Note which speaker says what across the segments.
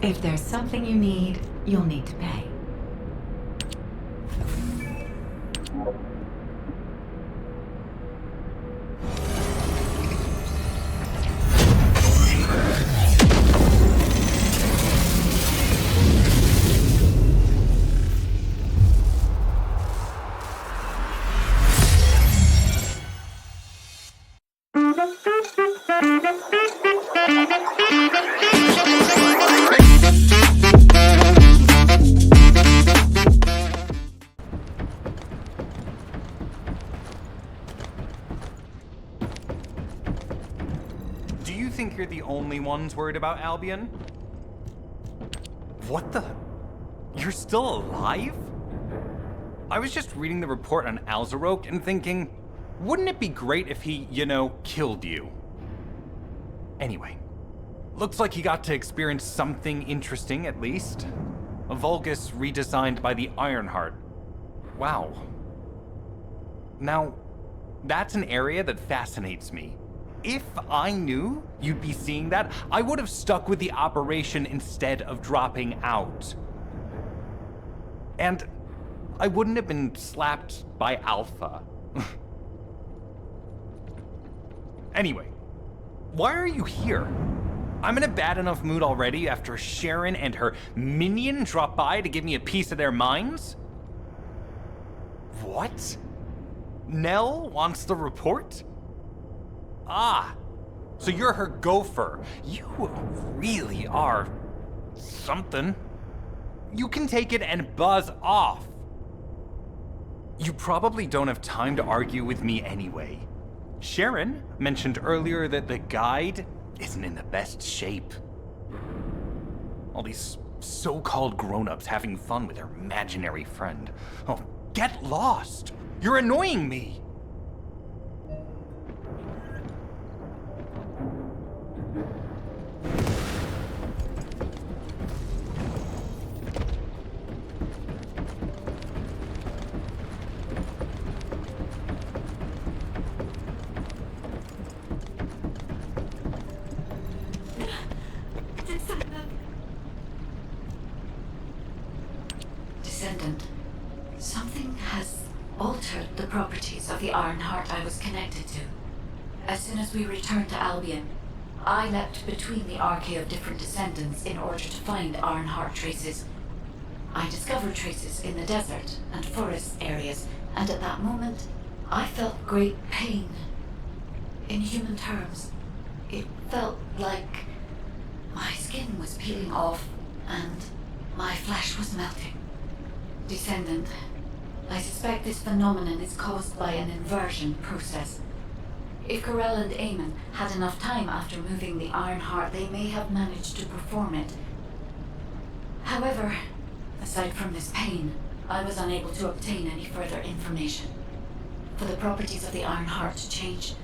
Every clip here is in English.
Speaker 1: If there's something you need, you'll need to pay.
Speaker 2: Do you think you're the only ones worried about Albion? What the? You're still alive? I was just reading the report on Alzarok and thinking, wouldn't it be great if he, killed you? Anyway, looks like he got to experience something interesting at least. A Vulgus redesigned by the Ironheart. Wow. Now, that's an area that fascinates me. If I knew you'd be seeing that, I would have stuck with the operation instead of dropping out. And I wouldn't have been slapped by Alpha. Anyway, why are you here? I'm in a bad enough mood already after Sharon and her minion drop by to give me a piece of their minds? What? Nell wants the report? Ah, so you're her gopher. You really are something. You can take it and buzz off. You probably don't have time to argue with me anyway. Sharon mentioned earlier that the guide isn't in the best shape. All these so-called grown-ups having fun with their imaginary friend. Oh, get lost! You're annoying me!
Speaker 1: Descendant, something has altered the properties of the Ironheart I was connected to. As soon as we returned to Albion, I leapt between the archae of different descendants in order to find Ironheart traces. I discovered traces in the desert and forest areas, and at that moment, I felt great pain. In human terms, it felt like my skin was peeling off and my flesh was melting. Descendant, I suspect this phenomenon is caused by an inversion process. If Corell and Eamon had enough time after moving the Ironheart, they may have managed to perform it. However, aside from this pain, I was unable to obtain any further information. For the properties of the Ironheart to change,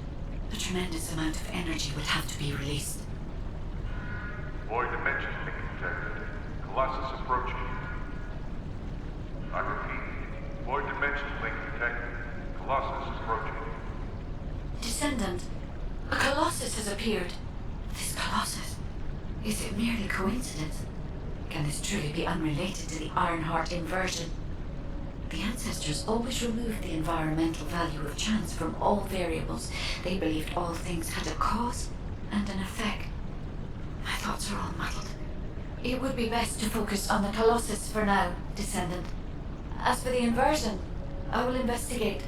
Speaker 1: a tremendous amount of energy would have to be released.
Speaker 3: Void dimension link detected. Colossus approaching. I repeat, void dimension link detected. Colossus approaching.
Speaker 1: Descendant, a Colossus has appeared. This Colossus, is it merely coincidence? Can this truly be unrelated to the Ironheart inversion? The ancestors always removed the environmental value of chance from all variables. They believed all things had a cause and an effect. My thoughts are all muddled. It would be best to focus on the Colossus for now, Descendant. As for the inversion, I will investigate.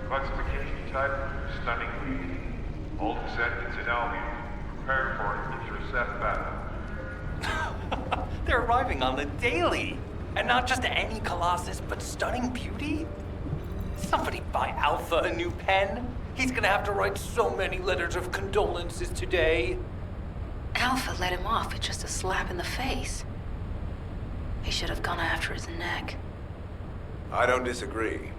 Speaker 3: Classification type, stunning beauty. All descendants in Albion, prepare for an intercept battle.
Speaker 2: They're arriving on the daily. And not just any Colossus, but stunning beauty? Somebody buy Alpha a new pen. He's gonna have to write so many letters of condolences today.
Speaker 4: Alpha let him off with just a slap in the face. He should have gone after his neck.
Speaker 5: I don't disagree.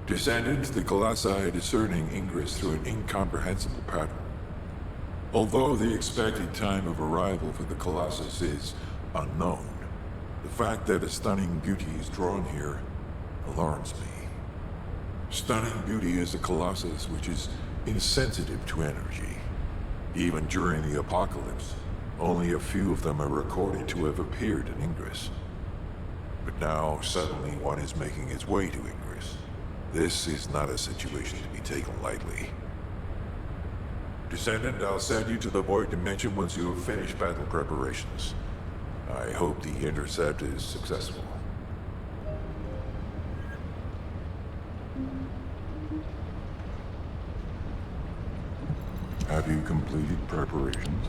Speaker 6: Descendants, the Colossi are discerning ingress through an incomprehensible pattern. Although the expected time of arrival for the Colossus is unknown, the fact that a stunning beauty is drawn here alarms me. Stunning beauty is a Colossus which is insensitive to energy. Even during the apocalypse, only a few of them are recorded to have appeared in Ingress. But now, suddenly, one is making its way to Ingress. This is not a situation to be taken lightly. Descendant, I'll send you to the Void Dimension once you have finished battle preparations. I hope the intercept is successful. Have you completed preparations?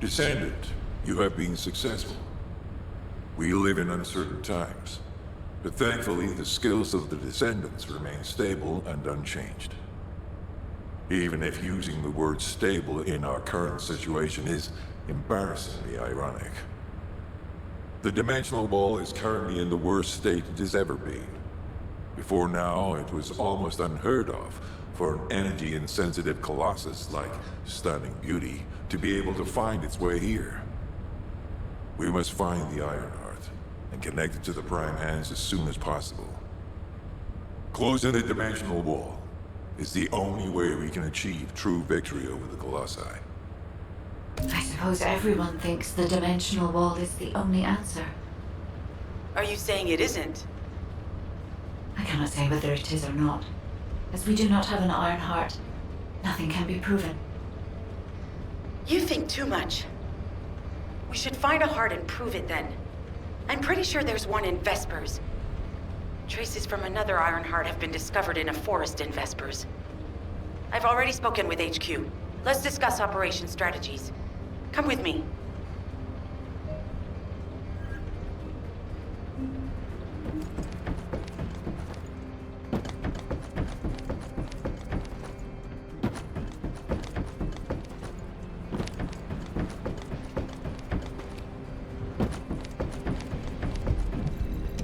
Speaker 6: Descendant, you have been successful. We live in uncertain times, but thankfully the skills of the Descendants remain stable and unchanged. Even if using the word stable in our current situation is embarrassingly ironic. The dimensional wall is currently in the worst state it has ever been. Before now, it was almost unheard of for an energy-insensitive colossus like Stunning Beauty to be able to find its way here. We must find the Ironheart and connect it to the Prime Hands as soon as possible. Closing the dimensional wall is the only way we can achieve true victory over the Colossi.
Speaker 1: I suppose everyone thinks the dimensional wall is the only answer.
Speaker 7: Are you saying it isn't?
Speaker 1: I cannot say whether it is or not. As we do not have an Ironheart, nothing can be proven.
Speaker 7: You think too much. We should find a heart and prove it then. I'm pretty sure there's one in Vespers. Traces from another Ironheart have been discovered in a forest in Vespers. I've already spoken with HQ. Let's discuss operation strategies. Come with me.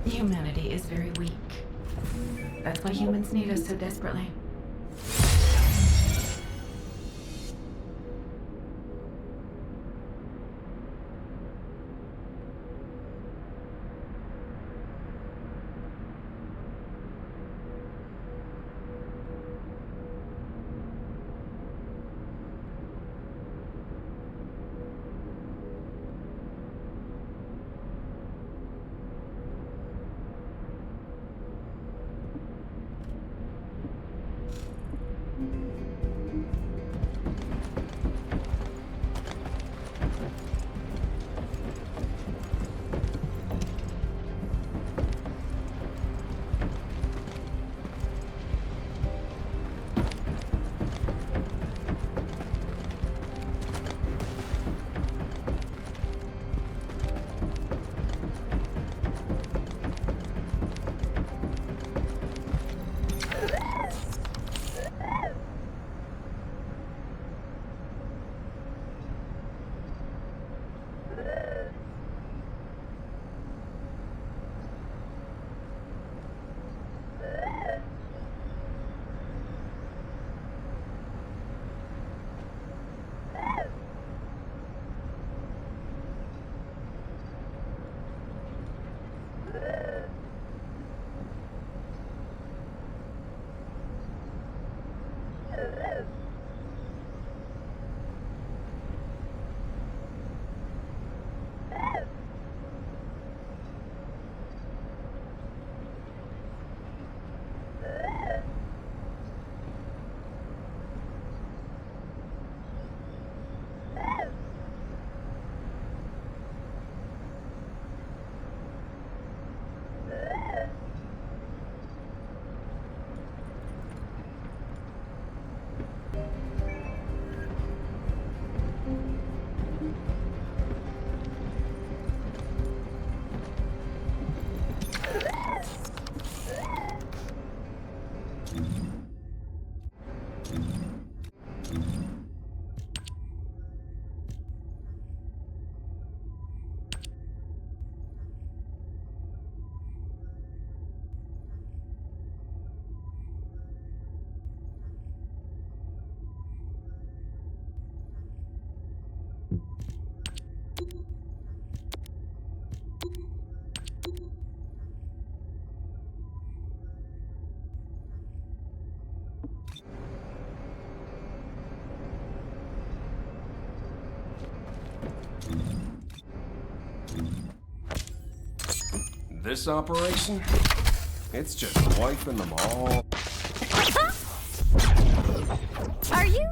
Speaker 8: Humanity is very weak. That's why humans need us so desperately.
Speaker 9: This operation? It's just wiping them all.
Speaker 10: Are you?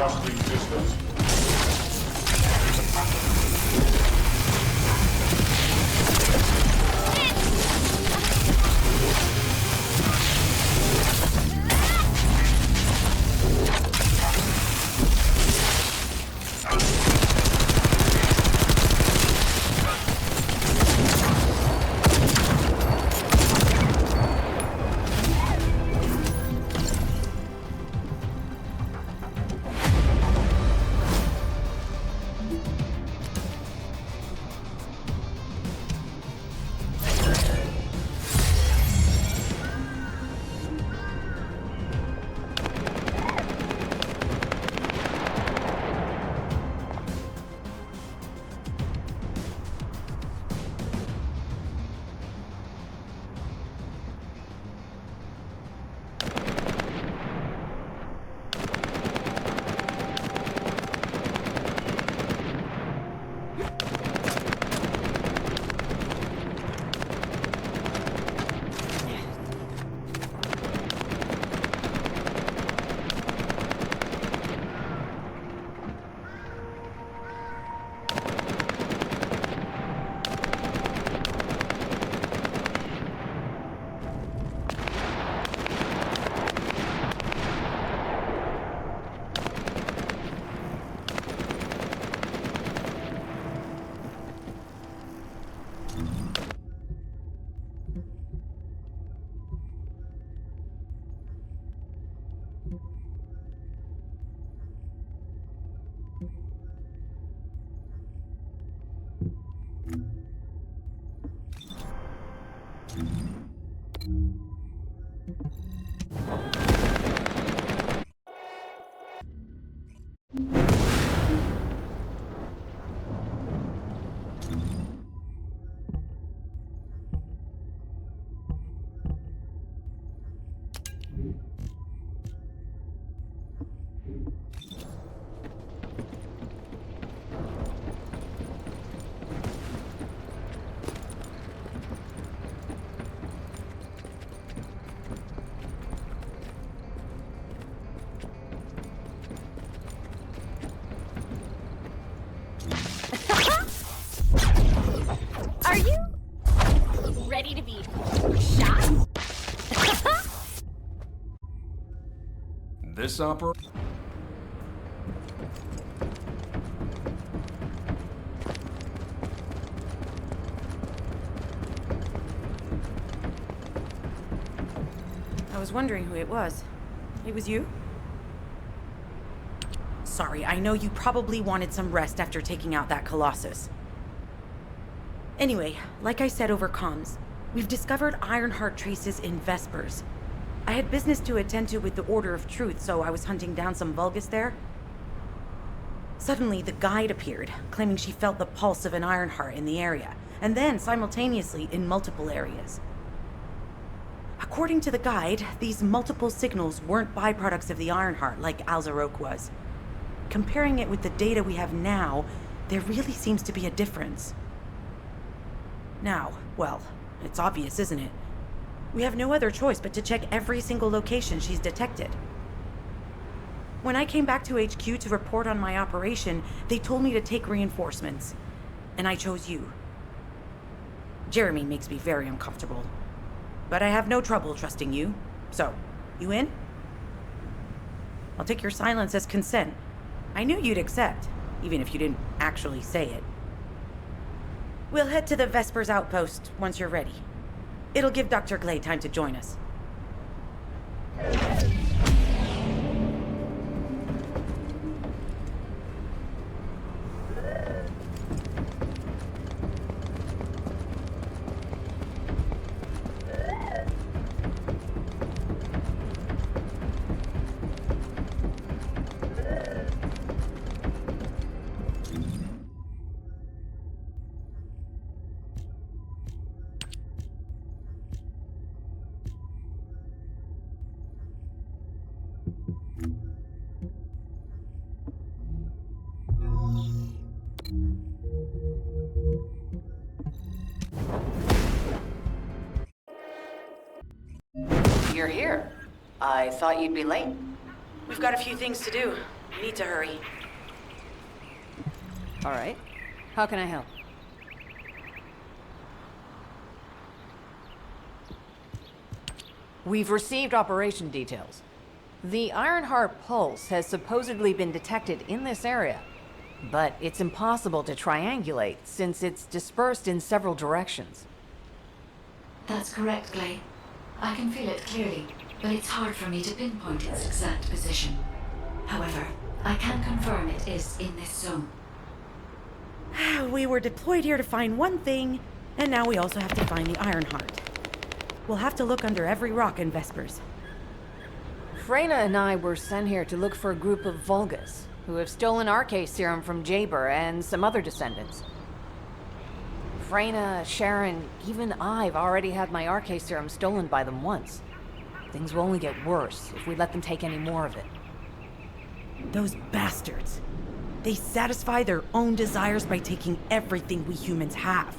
Speaker 6: Adjusting distance.
Speaker 9: operation.
Speaker 7: I was wondering who it was. It was you? Sorry, I know you probably wanted some rest after taking out that Colossus. Anyway, like I said over comms, we've discovered Ironheart traces in Vespers. I had business to attend to with the Order of Truth, so I was hunting down some Vulgus there. Suddenly, the guide appeared, claiming she felt the pulse of an Ironheart in the area, and then simultaneously in multiple areas. According to the guide, these multiple signals weren't byproducts of the Ironheart like Alzarok was. Comparing it with the data we have now, there really seems to be a difference. Now, well, it's obvious, isn't it? We have no other choice but to check every single location she's detected. When I came back to HQ to report on my operation, they told me to take reinforcements, and I chose you. Jeremy makes me very uncomfortable, but I have no trouble trusting you. So, you in? I'll take your silence as consent. I knew you'd accept, even if you didn't actually say it. We'll head to the Vespers outpost once you're ready. It'll give Dr. Glay time to join us.
Speaker 10: You're here. I thought you'd be late.
Speaker 7: We've got a few things to do. We need to hurry.
Speaker 10: All right. How can I help? We've received operation details. The Ironheart pulse has supposedly been detected in this area, but it's impossible to triangulate since it's dispersed in several directions.
Speaker 1: That's correct, Glay. I can feel it clearly, but it's hard for me to pinpoint its exact position. However, I can confirm it is in this zone.
Speaker 7: We were deployed here to find one thing, and now we also have to find the Ironheart. We'll have to look under every rock in Vespers.
Speaker 10: Freyna and I were sent here to look for a group of Vulgus, who have stolen RK serum from Jaber and some other descendants. Freyna, Sharon, even I've already had my RK serum stolen by them once. Things will only get worse if we let them take any more of it.
Speaker 7: Those bastards. They satisfy their own desires by taking everything we humans have.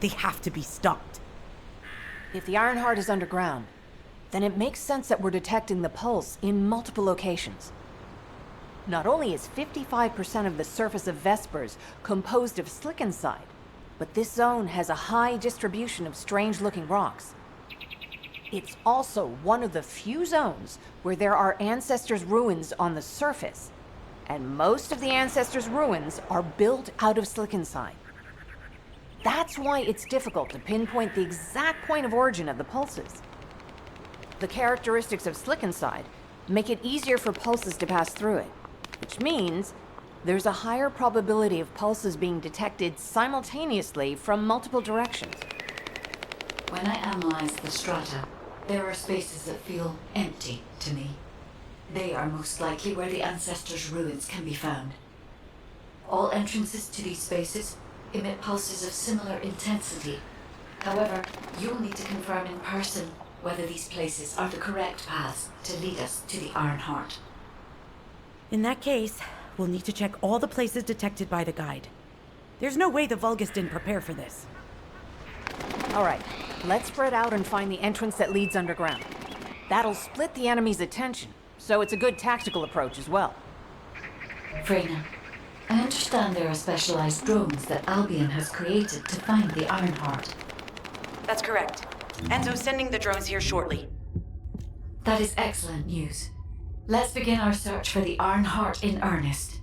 Speaker 7: They have to be stopped.
Speaker 10: If the Ironheart is underground, then it makes sense that we're detecting the pulse in multiple locations. Not only is 55% of the surface of Vespers composed of slickenside, but this zone has a high distribution of strange-looking rocks. It's also one of the few zones where there are Ancestors' ruins on the surface, and most of the Ancestors' ruins are built out of slickenside. That's why it's difficult to pinpoint the exact point of origin of the pulses. The characteristics of slickenside make it easier for pulses to pass through it, which means there's a higher probability of pulses being detected simultaneously from multiple directions.
Speaker 1: When I analyze the strata, there are spaces that feel empty to me. They are most likely where the Ancestors' ruins can be found. All entrances to these spaces emit pulses of similar intensity. However, you'll need to confirm in person whether these places are the correct paths to lead us to the Ironheart.
Speaker 7: In that case, we'll need to check all the places detected by the guide. There's no way the Vulgus didn't prepare for this.
Speaker 10: All right, let's spread out and find the entrance that leads underground. That'll split the enemy's attention, so it's a good tactical approach as well.
Speaker 1: Freyna, I understand there are specialized drones that Albion has created to find the Ironheart.
Speaker 7: That's correct. Enzo's sending the drones here shortly.
Speaker 1: That is excellent news. Let's begin our search for the Ironheart in earnest.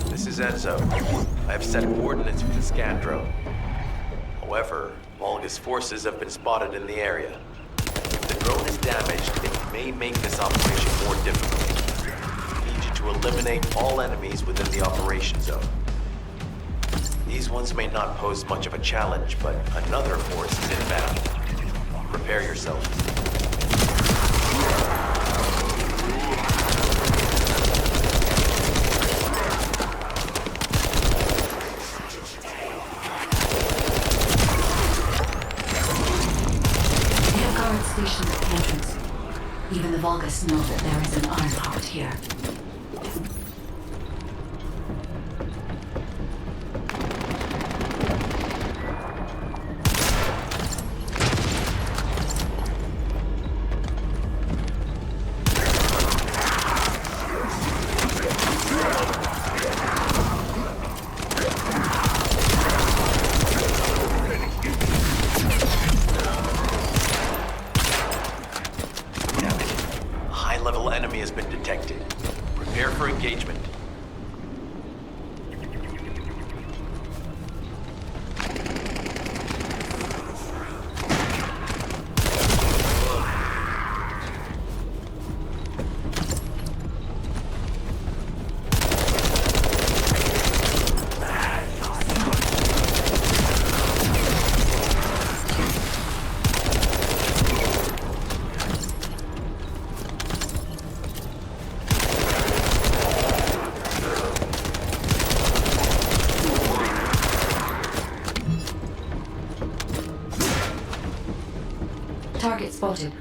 Speaker 11: This is Enzo. I have set coordinates for the scan drone. However, Volga's forces have been spotted in the area. If the drone is damaged, it may make this operation more difficult. I need you to eliminate all enemies within the operation zone. These ones may not pose much of a challenge, but another force is inbound. Prepare yourself.
Speaker 1: Stationed at the entrance. Even the Vulgus know that there is an Ironheart here.
Speaker 11: Enemy has been detected. Prepare for engagement.
Speaker 1: Target spotted.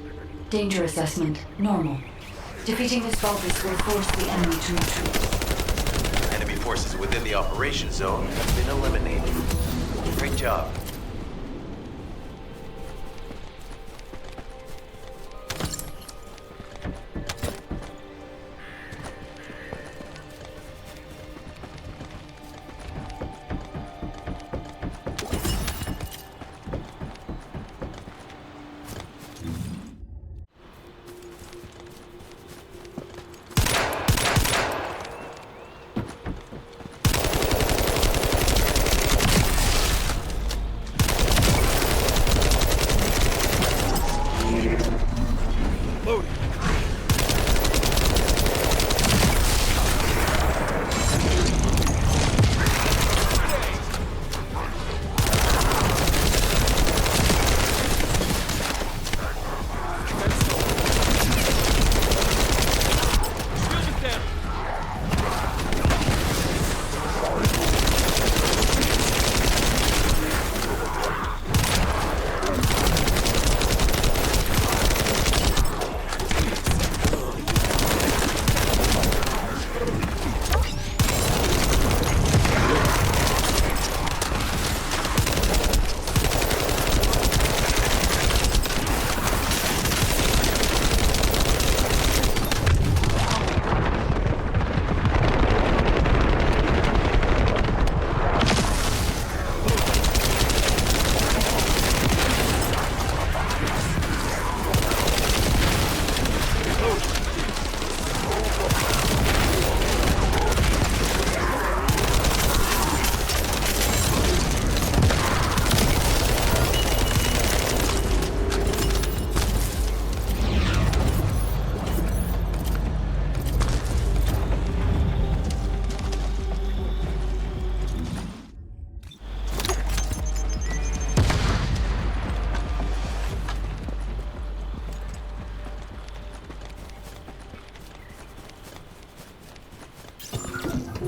Speaker 1: Danger assessment, normal. Defeating this Vulgus will force the enemy to retreat.
Speaker 11: Enemy forces within the operation zone have been eliminated. Great job.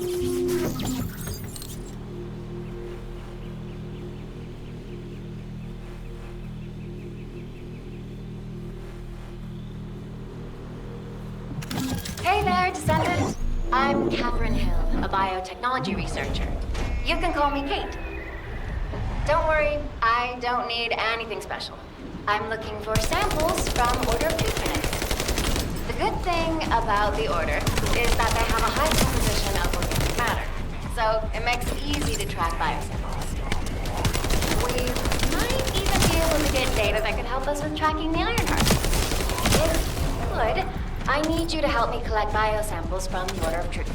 Speaker 12: Hey there, Descendant. I'm Catherine Hill, a biotechnology researcher. You can call me Kate. Don't worry, I don't need anything special. I'm looking for samples from Order of Truth minutes. The good thing about the Order is that they have a high composition of organic matter, so it makes it easy to track biosamples. We might even be able to get data that could help us with tracking the Ironheart. If you would, I need you to help me collect biosamples from the Order of Truth.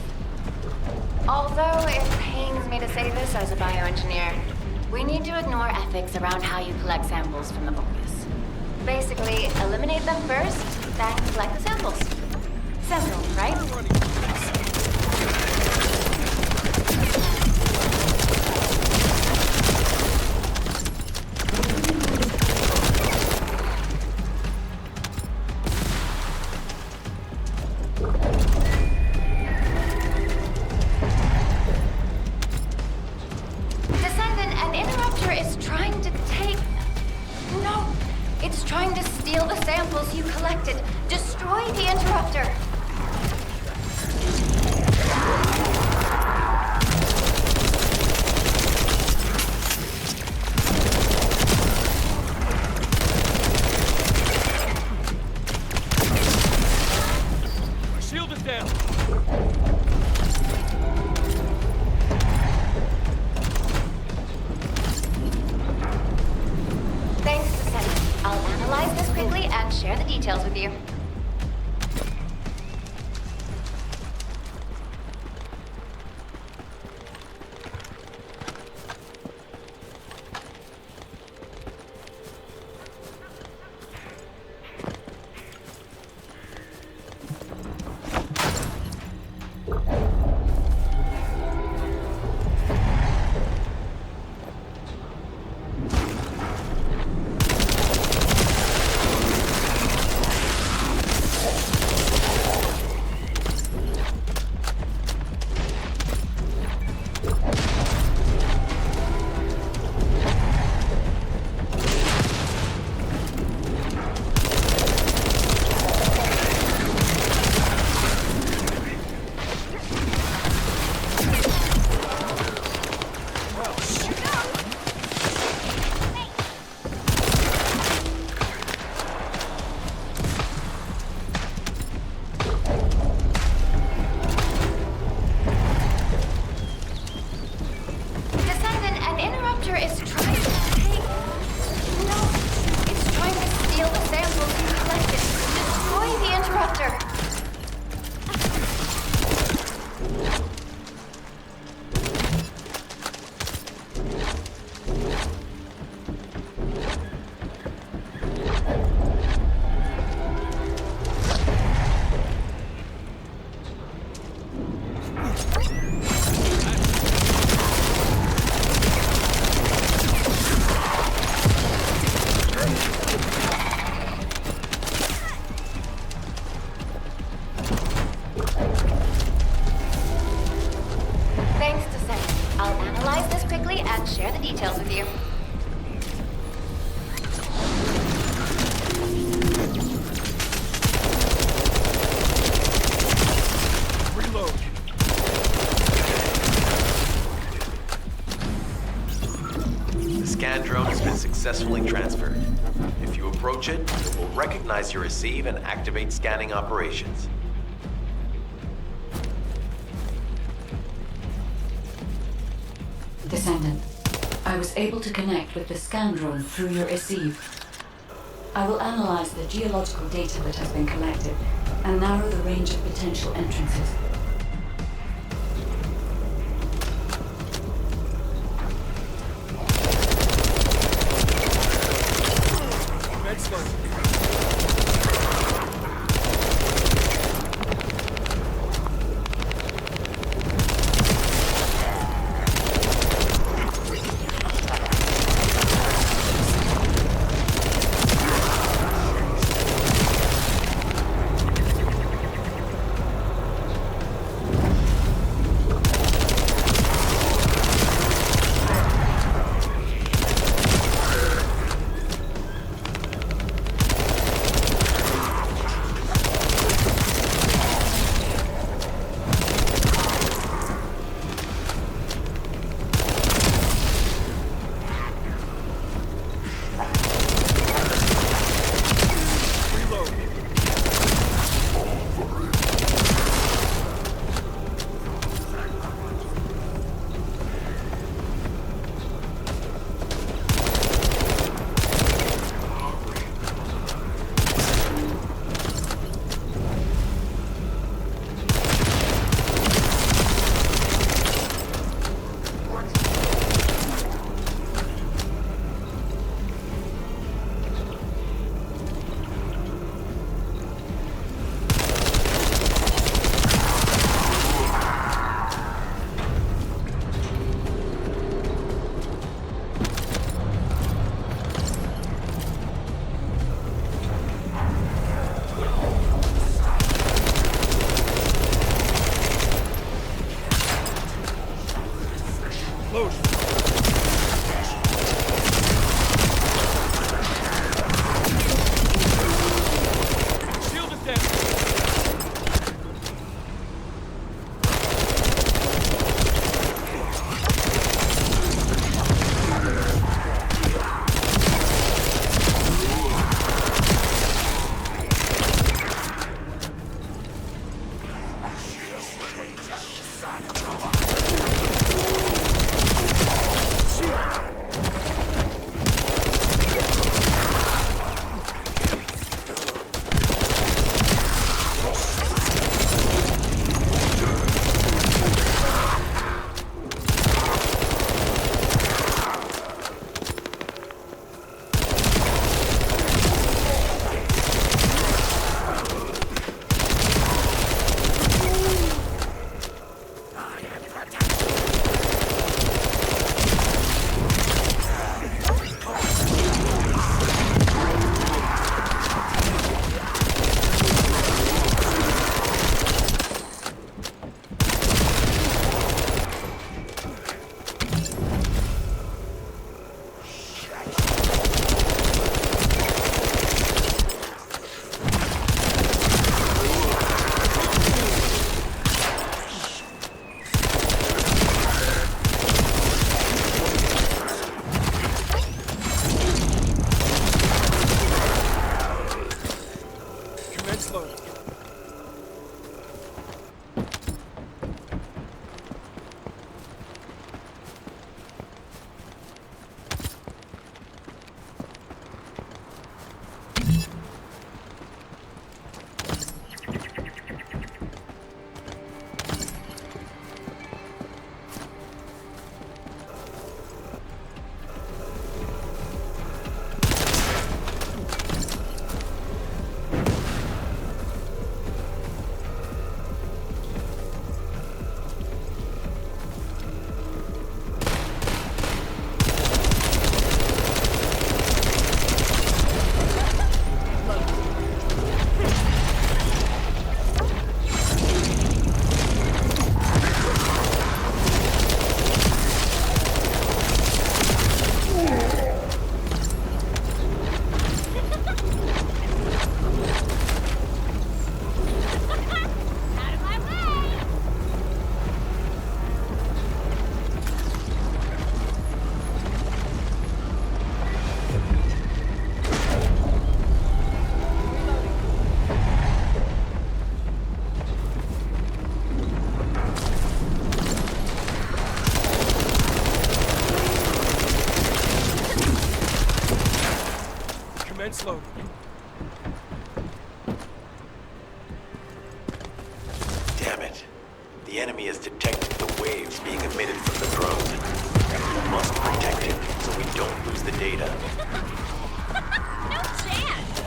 Speaker 12: Although it pains me to say this as a bioengineer, we need to ignore ethics around how you collect samples from the Vulgus. Basically, eliminate them first, then collect the samples. Simple, right? You collected. Destroy the interrupter.
Speaker 2: My shield is down.
Speaker 12: Thanks, Descendant. I'll analyze this quickly and share the details with you. Share the details with you.
Speaker 2: Reload.
Speaker 11: The scan drone has been successfully transferred. If you approach it, it will recognize your receive and activate scanning operations.
Speaker 1: Descendant, I was able to connect with the scan drone through your receive. I will analyze the geological data that has been collected and narrow the range of potential entrances.
Speaker 13: Slow.
Speaker 11: Damn it. The enemy has detected the waves being emitted from the drone. We must protect it so we don't lose the data.
Speaker 12: No chance!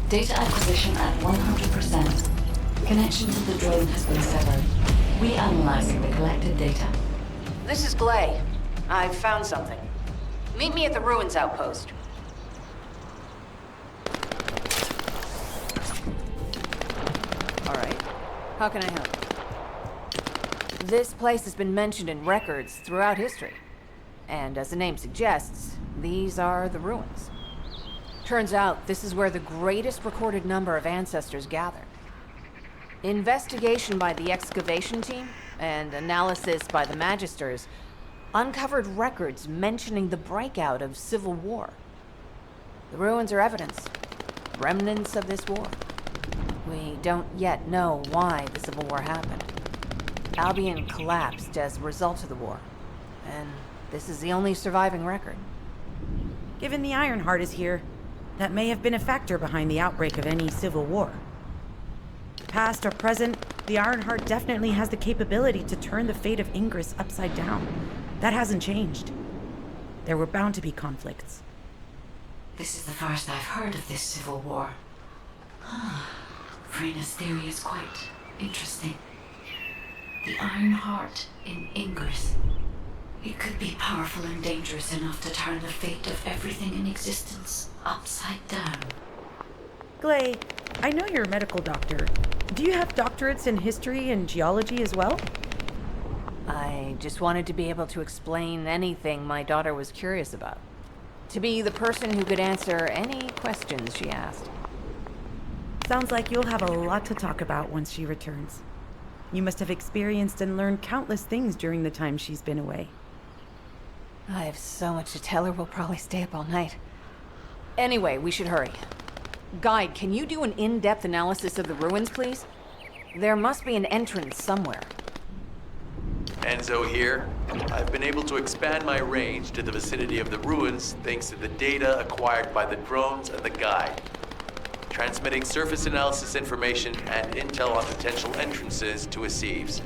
Speaker 1: Data acquisition at 100%. Connection to the drone has been severed. Reanalyzing the collected data.
Speaker 7: This is Glay. I've found something. Meet me at the ruins outpost.
Speaker 10: All right. How can I help? This place has been mentioned in records throughout history. And as the name suggests, these are the ruins. Turns out, this is where the greatest recorded number of ancestors gathered. Investigation by the excavation team and analysis by the Magisters uncovered records mentioning the breakout of civil war. The ruins are evidence, remnants of this war. We don't yet know why the civil war happened. Albion collapsed as a result of the war, and this is the only surviving record.
Speaker 7: Given the Ironheart is here, that may have been a factor behind the outbreak of any civil war. Past or present, the Ironheart definitely has the capability to turn the fate of Ingress upside down. That hasn't changed. There were bound to be conflicts.
Speaker 1: This is the first I've heard of this civil war. Frena's theory is quite interesting. The Ironheart in Ingress. It could be powerful and dangerous enough to turn the fate of everything in existence upside down.
Speaker 7: Glay, I know you're a medical doctor. Do you have doctorates in history and geology as well?
Speaker 10: I just wanted to be able to explain anything my daughter was curious about. To be the person who could answer any questions she asked.
Speaker 7: Sounds like you'll have a lot to talk about once she returns. You must have experienced and learned countless things during the time she's been away.
Speaker 10: I have so much to tell her, we'll probably stay up all night. Anyway, we should hurry. Guide, can you do an in-depth analysis of the ruins, please? There must be an entrance somewhere.
Speaker 11: Enzo here. I've been able to expand my range to the vicinity of the ruins thanks to the data acquired by the drones and the guide. Transmitting surface analysis information and intel on potential entrances to Aceves.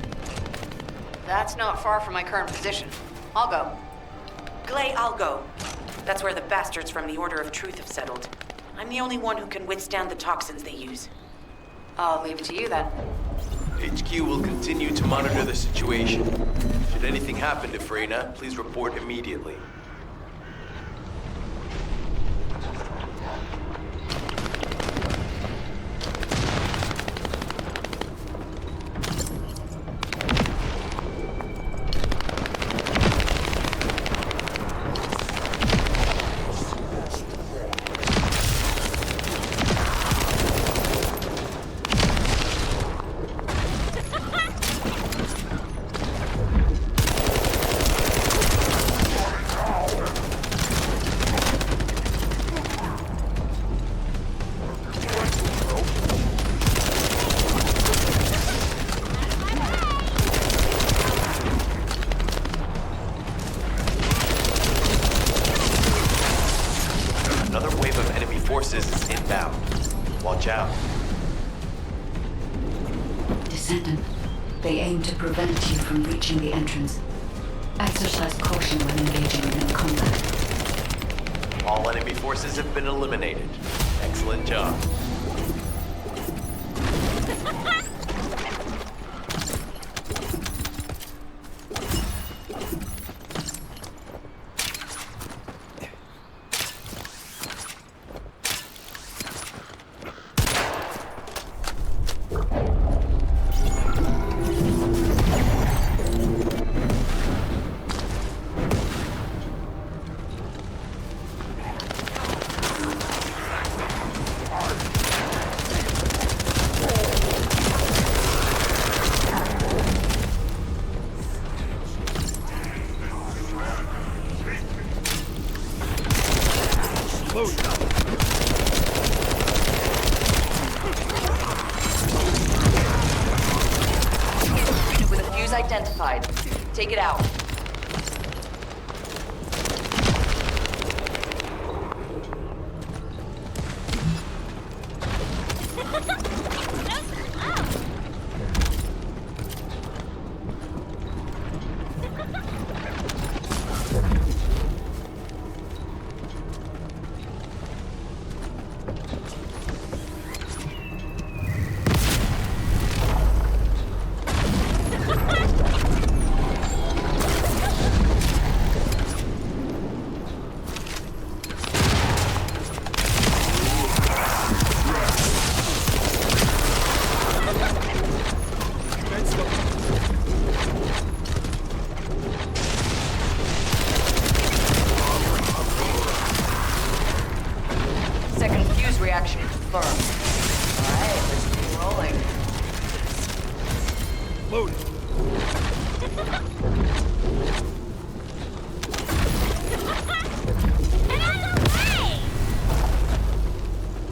Speaker 4: That's not far from my current position. I'll go.
Speaker 7: Glay, I'll go. That's where the bastards from the Order of Truth have settled. I'm the only one who can withstand the toxins they use.
Speaker 4: I'll leave it to you then.
Speaker 11: HQ will continue to monitor the situation. Should anything happen to Freyna, please report immediately. Another wave of enemy forces is inbound. Watch out.
Speaker 1: Descendant, they aim to prevent you from reaching the entrance. Exercise caution when engaging in combat.
Speaker 11: All enemy forces have been eliminated. Excellent job.
Speaker 4: With a fuse identified. Take it out.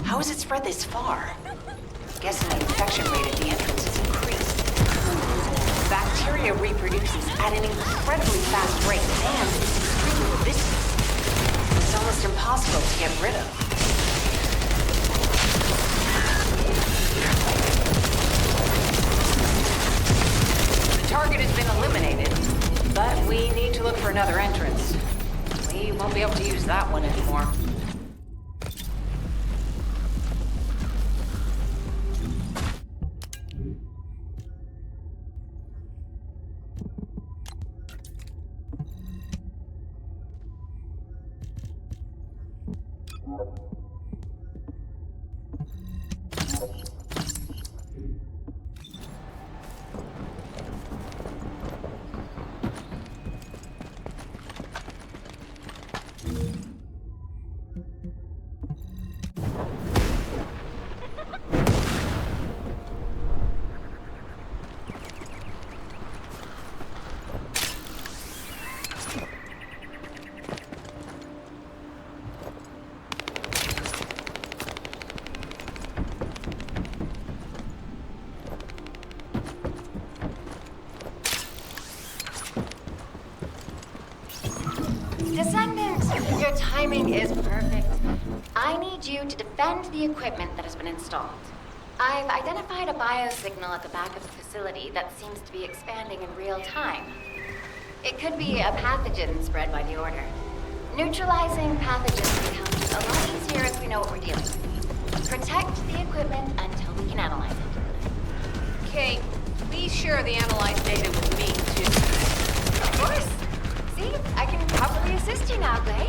Speaker 7: How has it spread this far? Guessing the infection rate at the entrance has increased. Bacteria reproduces at an incredibly fast rate and is extremely vicious. It's almost impossible to get rid of. The target has been eliminated, but we need to look for another entrance. We won't be able to use that one anymore.
Speaker 12: Descendant, your timing is perfect. I need you to defend the equipment that has been installed. I've identified a biosignal at the back of the facility that seems to be expanding in real time. It could be a pathogen spread by the Order. Neutralizing pathogens becomes a lot easier if we know what we're dealing with. Protect the equipment until we can analyze it.
Speaker 7: Kate, please share the analyzed data with me, too.
Speaker 12: Of course. See, I can probably assist you now, Clay.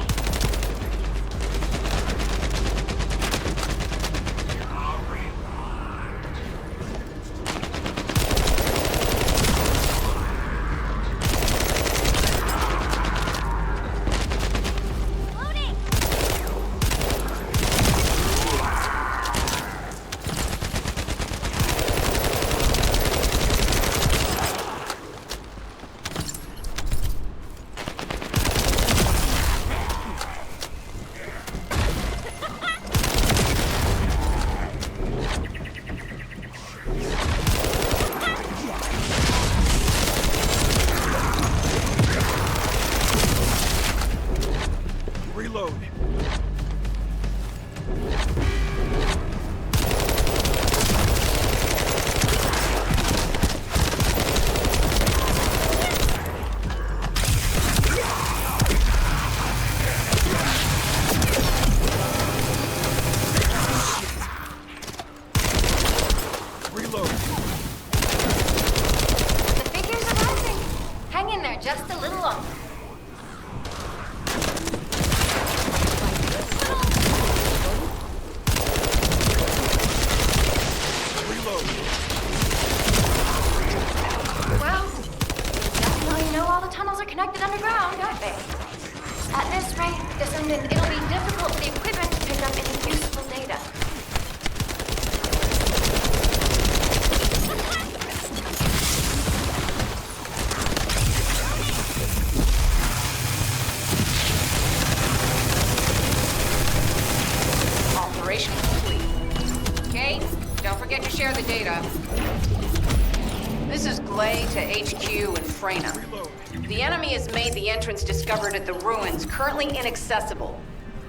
Speaker 7: The enemy has made the entrance discovered at the ruins currently inaccessible.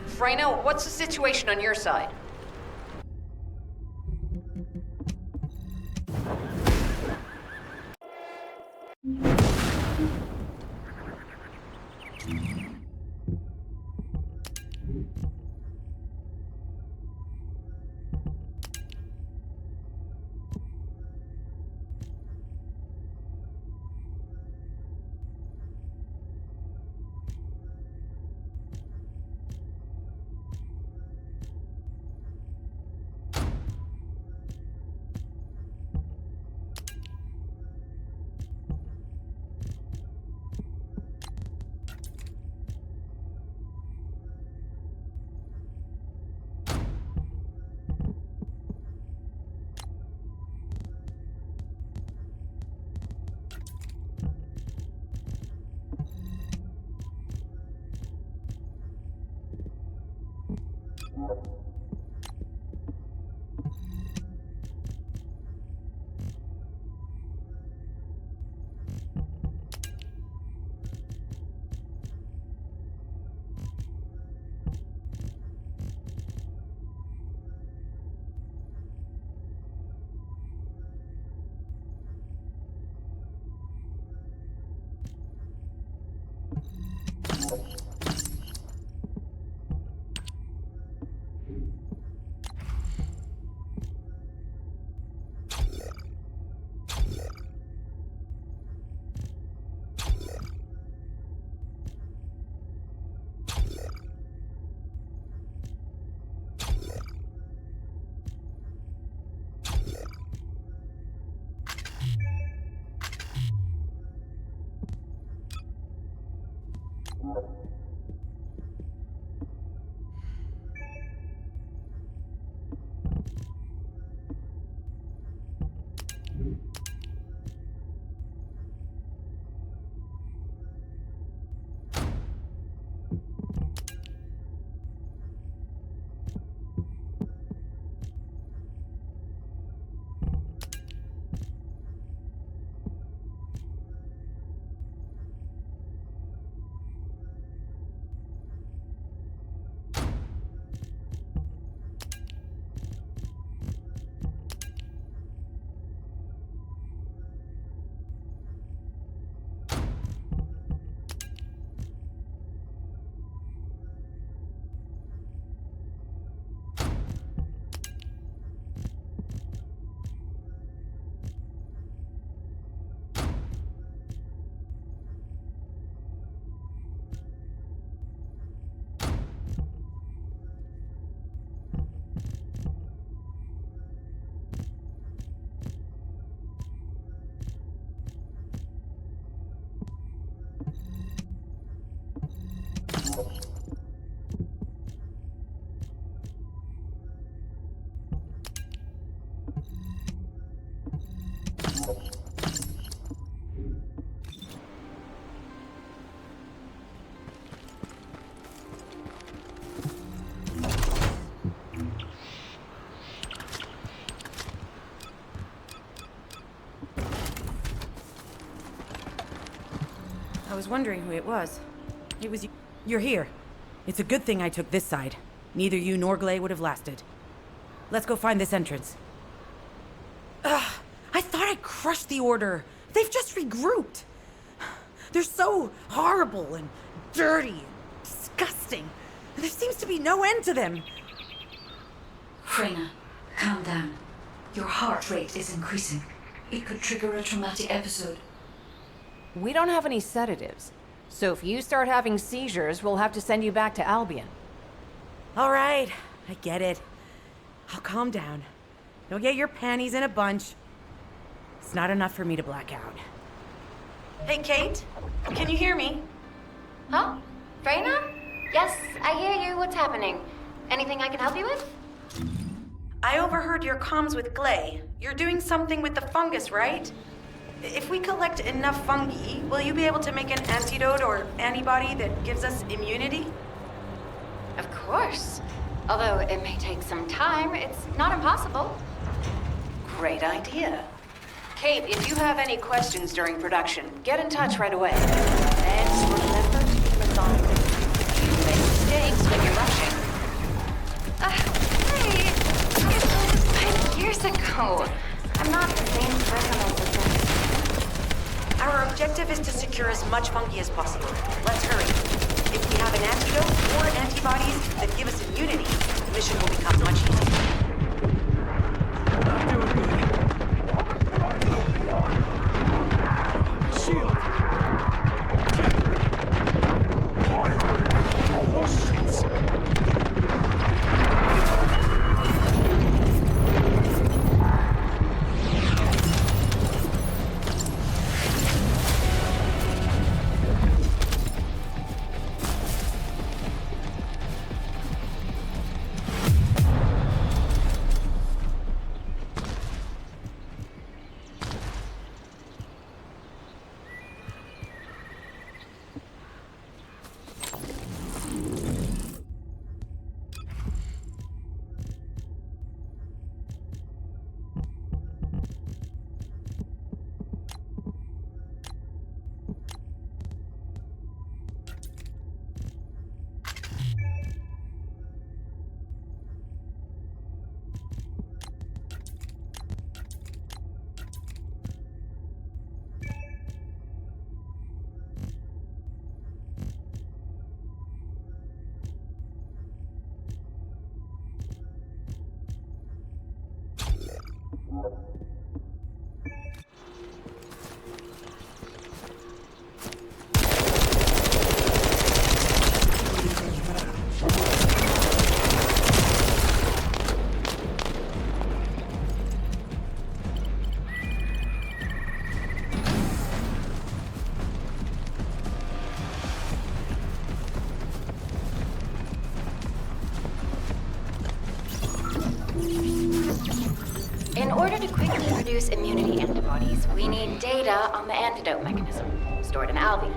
Speaker 7: Freyna, what's the situation on your side? I was wondering who it was. It was you. You're here. It's a good thing I took this side. Neither you nor Glay would have lasted. Let's go find this entrance. Ugh, I thought I crushed the Order. They've just regrouped. They're so horrible and dirty and disgusting. There seems to be no end to them.
Speaker 1: Freyna, calm down. Your heart rate is increasing. It could trigger a traumatic episode.
Speaker 10: We don't have any sedatives, so if you start having seizures, we'll have to send you back to Albion.
Speaker 7: All right, I get it. I'll calm down. You'll get your panties in a bunch. It's not enough for me to black out. Hey, Kate? Can you hear me?
Speaker 12: Huh? Freyna? Yes, I hear you. What's happening? Anything I can help you with?
Speaker 7: I overheard your comms with Glay. You're doing something with the fungus, right? If we collect enough fungi, will you be able to make an antidote or antibody that gives us immunity?
Speaker 12: Of course. Although it may take some time, it's not impossible.
Speaker 13: Great idea. Kate, if you have any questions during production, get in touch right away. And remember to be methodical. You make mistakes when you're rushing.
Speaker 12: Hey, it was 5 years ago. I'm not the same person as the first.
Speaker 7: Our objective is to secure as much fungi as possible. Let's hurry. If we have an antidote or antibodies that give us immunity, the mission will become much easier.
Speaker 12: order to quickly produce immunity antibodies, we need data on the antidote mechanism, stored in Albion.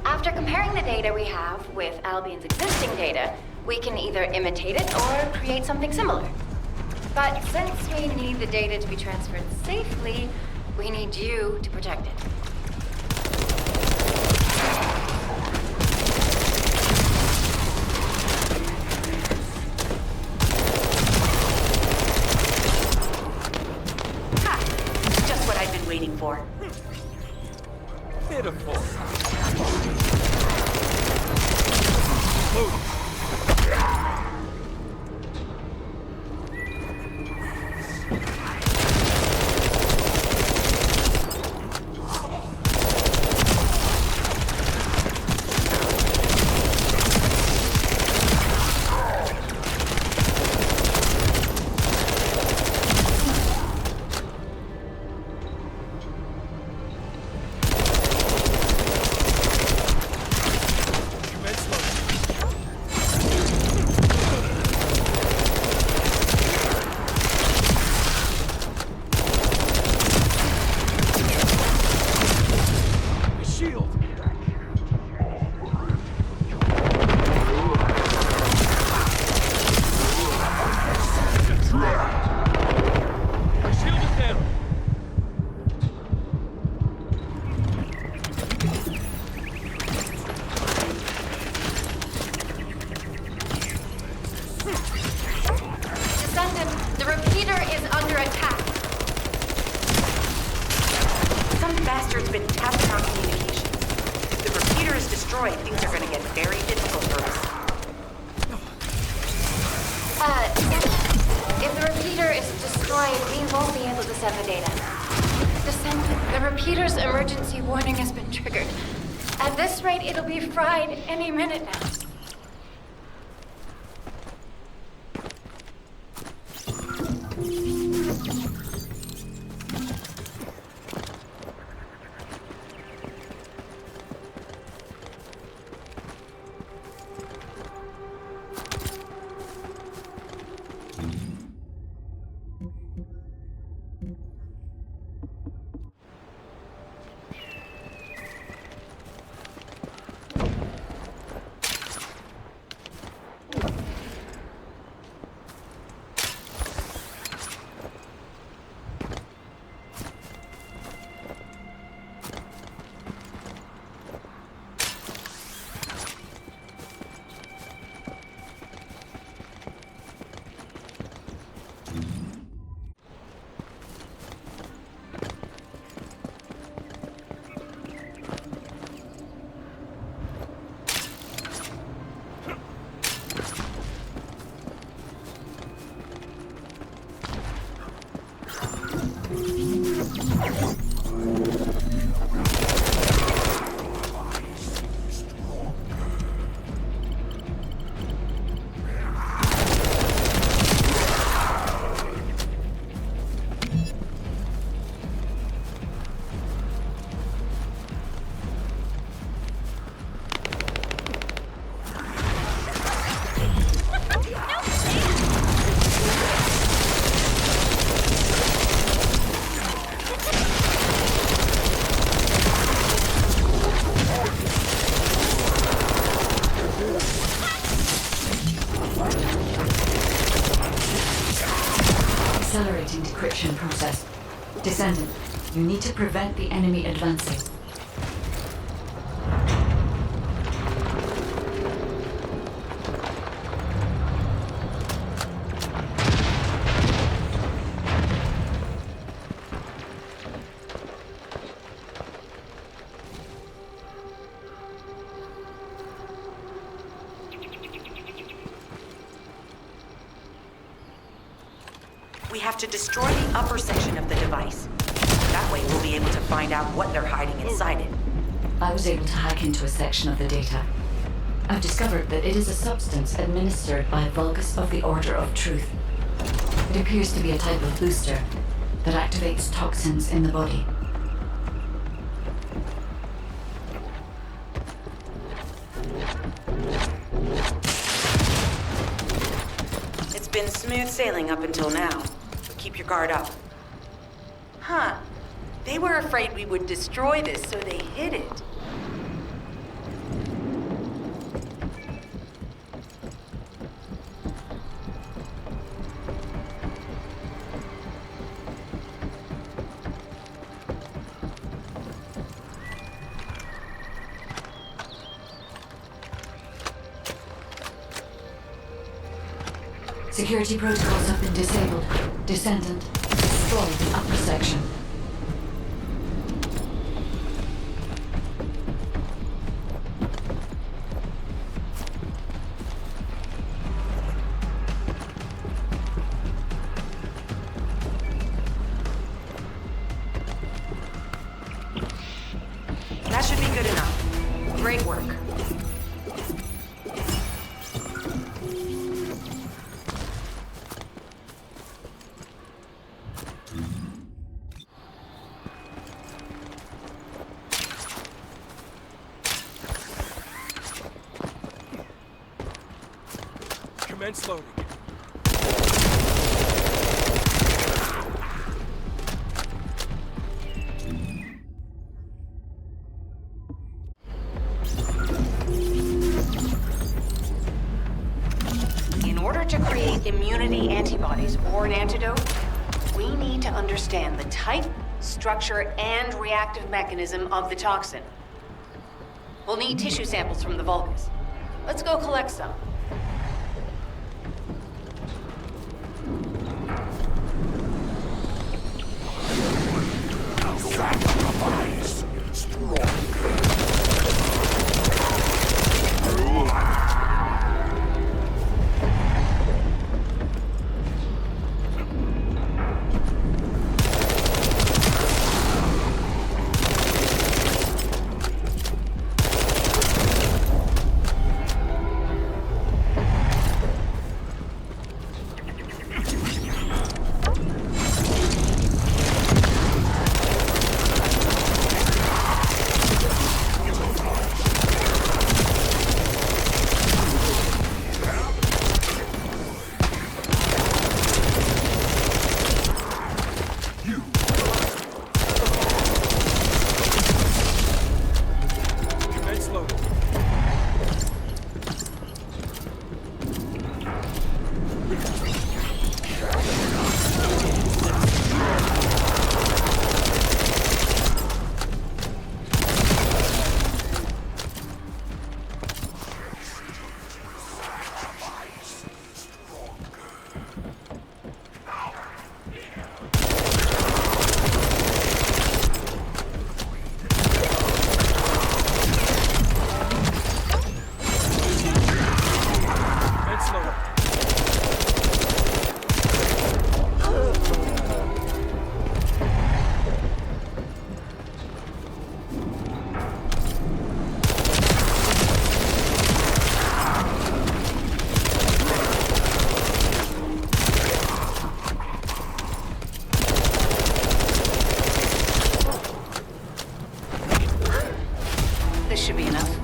Speaker 12: After comparing the data we have with Albion's existing data, we can either imitate it or create something similar. But since we need the data to be transferred safely, we need you to protect it.
Speaker 7: Just what I've been waiting for.
Speaker 2: Pitiful.
Speaker 12: If the repeater is destroyed, we won't be able to send the data. Descendant, the repeater's emergency warning has been triggered. At this rate, it'll be fried any minute now.
Speaker 1: Accelerating decryption process. Descendant, you need to prevent the enemy advancing.
Speaker 7: We have to destroy the upper section of the device. That way we'll be able to find out what they're hiding inside it.
Speaker 1: I was able to hack into a section of the data. I've discovered that it is a substance administered by Vulgus of the Order of Truth. It appears to be a type of booster that activates toxins in the body.
Speaker 7: It's been smooth sailing up until now. keep your guard up. Huh. They were afraid we would destroy this, so they hid it.
Speaker 1: Security protocols have been disabled. Descendant, destroy the upper section.
Speaker 7: That should be good enough. Great work.
Speaker 9: Commence loading.
Speaker 13: In order to create immunity antibodies or an antidote, we need to understand the type, structure, and reactive mechanism of the toxin. We'll need tissue samples from the Vulgus. Let's go collect some. Should be enough.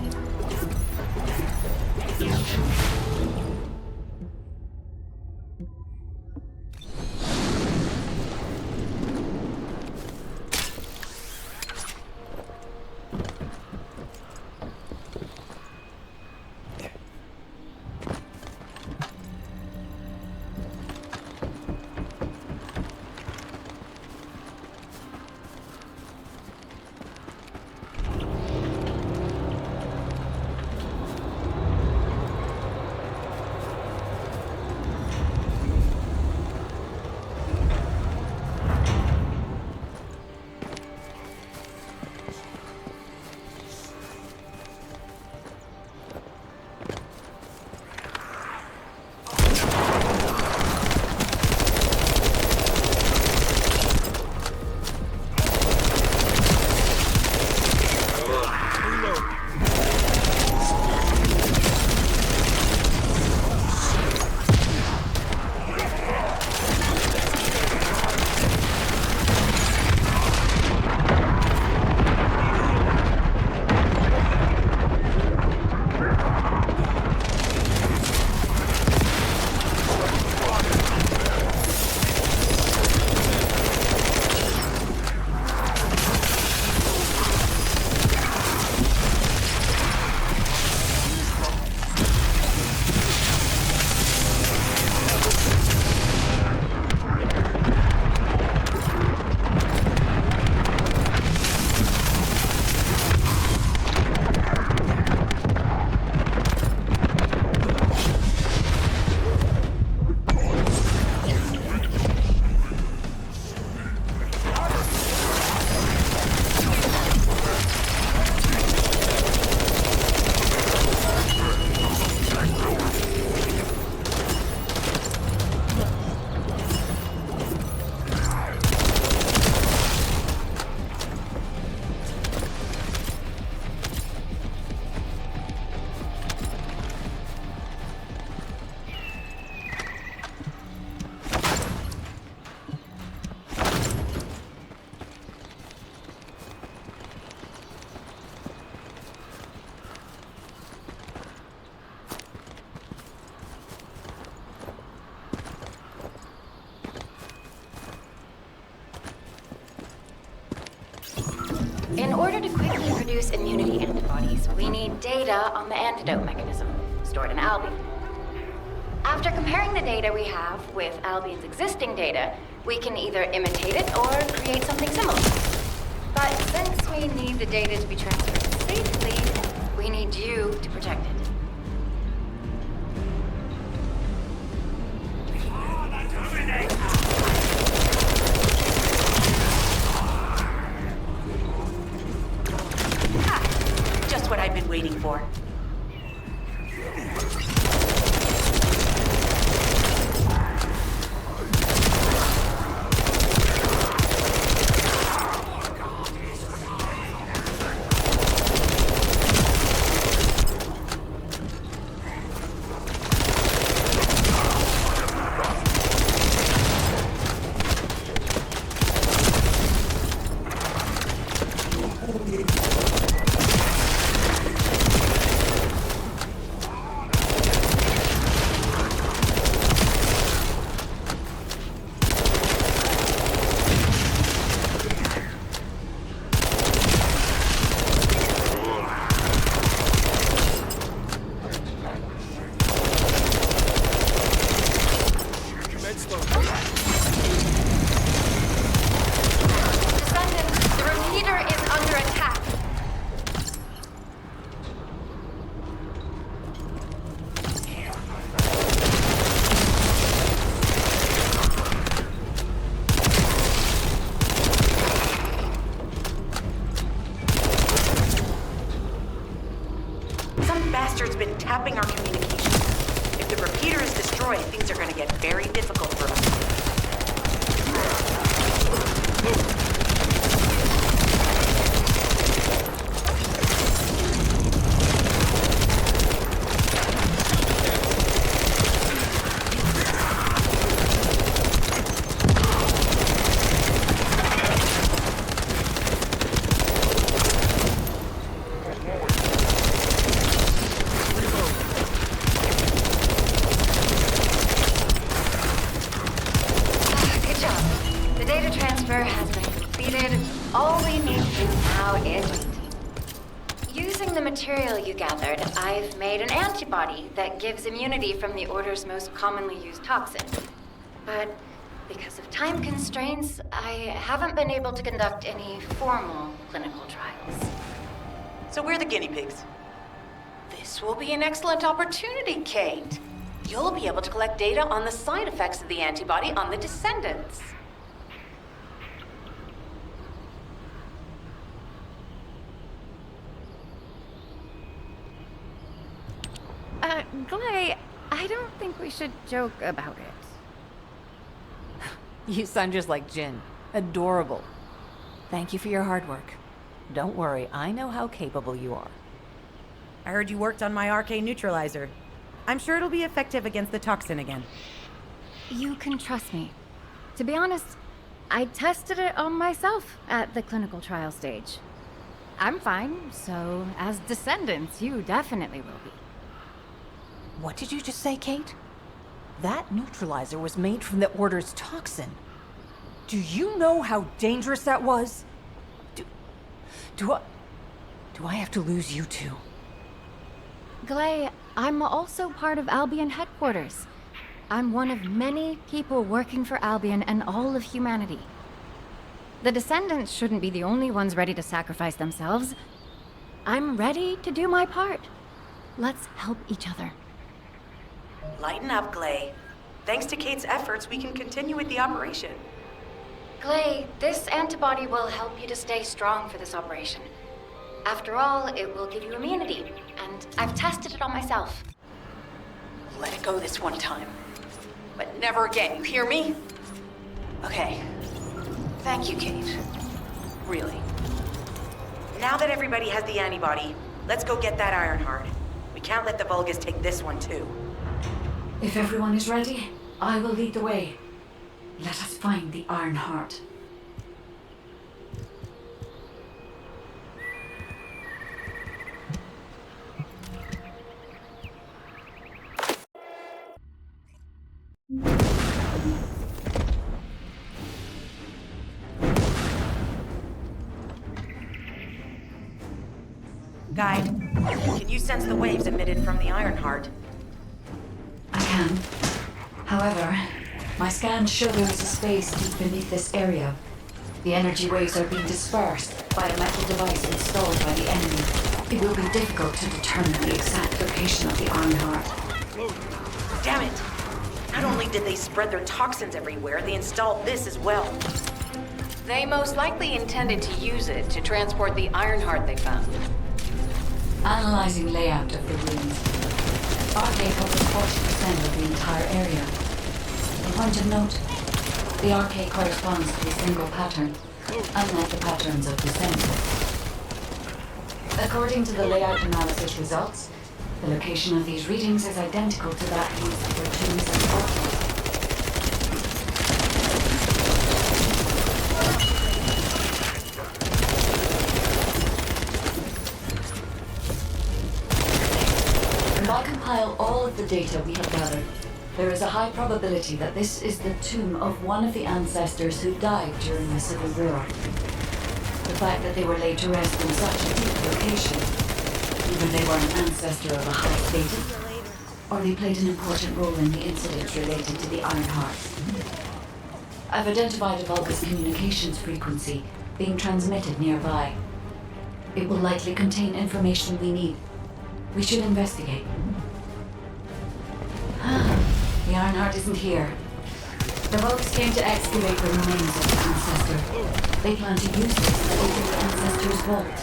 Speaker 12: order to quickly produce immunity antibodies, we need data on the antidote mechanism, stored in Albion. After comparing the data we have with Albion's existing data, we can either imitate it or create something similar. But since we need the data to be transferred safely, we need you to protect it.
Speaker 7: Just what I've been waiting for. Bastard's been tapping our communications. If the repeater is destroyed, things are gonna get very difficult for us.
Speaker 12: I've made an antibody that gives immunity from the Order's most commonly used toxin. But because of time constraints, I haven't been able to conduct any formal clinical trials.
Speaker 7: So we're the guinea pigs.
Speaker 13: This will be an excellent opportunity, Kate. You'll be able to collect data on the side effects of the antibody on the Descendants.
Speaker 8: Glay, I don't think we should joke about it.
Speaker 10: You sound just like Jin. Adorable. Thank you for your hard work. Don't worry, I know how capable you are.
Speaker 14: I heard you worked on my arcane neutralizer. I'm sure it'll be effective against the toxin again.
Speaker 8: You can trust me. To be honest, I tested it on myself at the clinical trial stage. I'm fine, so as Descendants, you definitely will be.
Speaker 10: What did you just say, Kate? That neutralizer was made from the Order's toxin. Do you know how dangerous that was? Do I have to lose you too?
Speaker 8: Glay, I'm also part of Albion headquarters. I'm one of many people working for Albion and all of humanity. The Descendants shouldn't be the only ones ready to sacrifice themselves. I'm ready to do my part. Let's help each other.
Speaker 7: Lighten up, Glay. Thanks to Kate's efforts, we can continue with the operation.
Speaker 12: Glay, this antibody will help you to stay strong for this operation. After all, it will give you immunity, and I've tested it on myself.
Speaker 13: Let it go this one time. But never again, you hear me? Okay. Thank you, Kate. Really.
Speaker 7: Now that everybody has the antibody, let's go get that Ironheart. We can't let the Vulgus take this one too.
Speaker 1: If everyone is ready, I will lead the way. Let us find the Ironheart.
Speaker 7: Guide, can you sense the waves emitted from the Ironheart?
Speaker 1: I can. However, my scans show there is a space deep beneath this area. The energy waves are being dispersed by a metal device installed by the enemy. It will be difficult to determine the exact location of the Ironheart.
Speaker 7: Damn it! Not only did they spread their toxins everywhere, they installed this as well.
Speaker 13: They most likely intended to use it to transport the Ironheart they found.
Speaker 1: Analyzing layout of the ruins. Arcade covers 40% of the entire area. A point of note, the arcade corresponds to a single pattern, unlike the patterns of Descendant. According to the layout analysis results, the location of these readings is identical to that used for tombs and portals. If I compile all of the data we have gathered, there is a high probability that this is the tomb of one of the ancestors who died during the Civil War. The fact that they were laid to rest in such a deep location, either they were an ancestor of a high status, or they played an important role in the incidents related to the Ironheart. I've identified a Vulgus communications frequency being transmitted nearby. It will likely contain information we need. We should investigate. The Ironheart isn't here. The Vulgus came to excavate the remains of the ancestor. They plan to use this to open the ancestor's vault.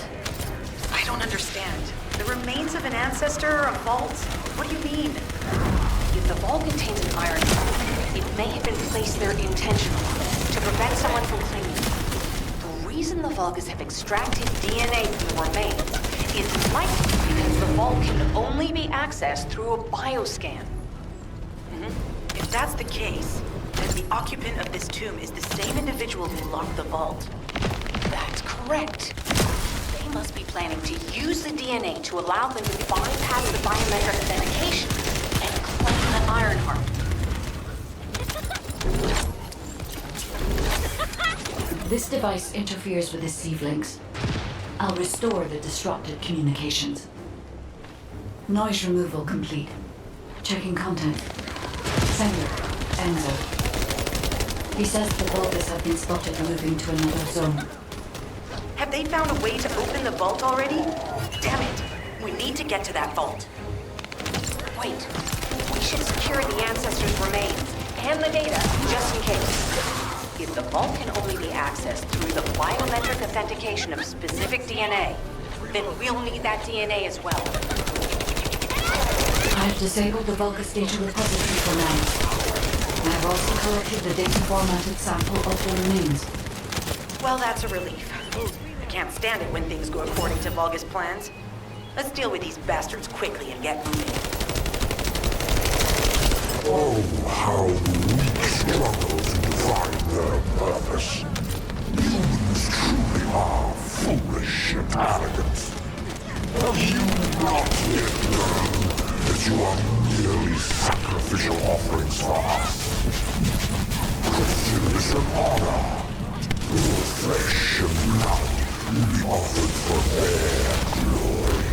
Speaker 7: I don't understand. The remains of an ancestor, a vault? What do you mean?
Speaker 13: If the vault contains an Ironheart, it may have been placed there intentionally to prevent someone from claiming it. The reason the Vulgus have extracted DNA from the remains is likely because the vault can only be accessed through a bioscan.
Speaker 7: If that's the case, then the occupant of this tomb is the same individual who locked the vault.
Speaker 13: That's correct. They must be planning to use the DNA to allow them to bypass the biometric authentication and claim the Ironheart.
Speaker 1: This device interferes with the sieve links. I'll restore the disrupted communications. Noise removal complete. Checking content. Sender, Enzo. He says the Vulgus have been spotted moving to another zone.
Speaker 7: Have they found a way to open the vault already? Damn it! We need to get to that vault.
Speaker 13: Wait. We should secure the ancestors' remains and the data just in case. If the vault can only be accessed through the biometric authentication of specific DNA, then we'll need that DNA as well.
Speaker 1: I have disabled the Vulgus data repository for now. I have also collected the data formatted sample of the remains.
Speaker 7: Well, that's a relief. I can't stand it when things go according to Vulgus plans. Let's deal with these bastards quickly and get moving.
Speaker 6: Oh, how weak struggle to define their purpose. Humans truly are foolish and arrogant. Have you not yet learned that you are merely sacrificial offerings for us? Consider this an honor. Your flesh and blood will be offered for their glory.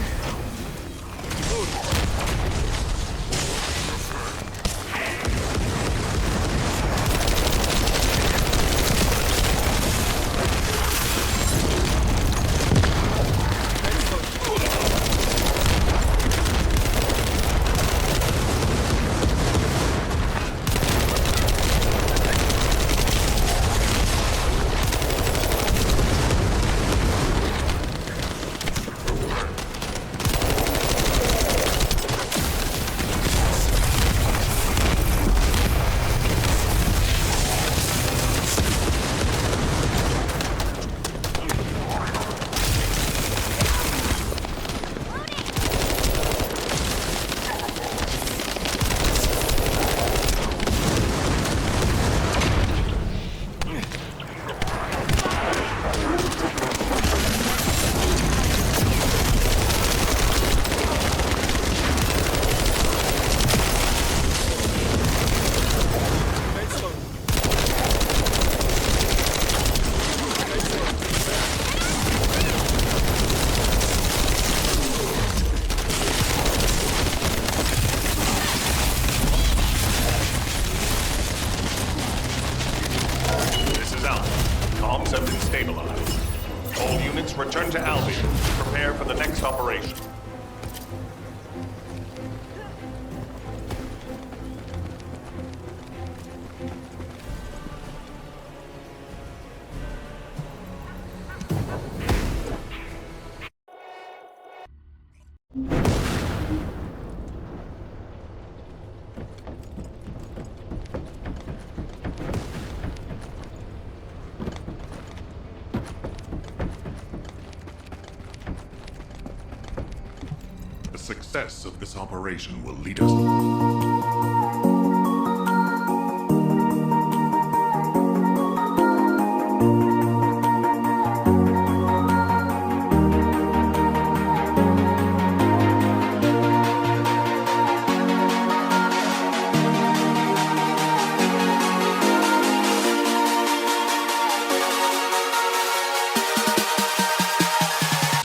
Speaker 3: the next operation. The success of this operation will lead us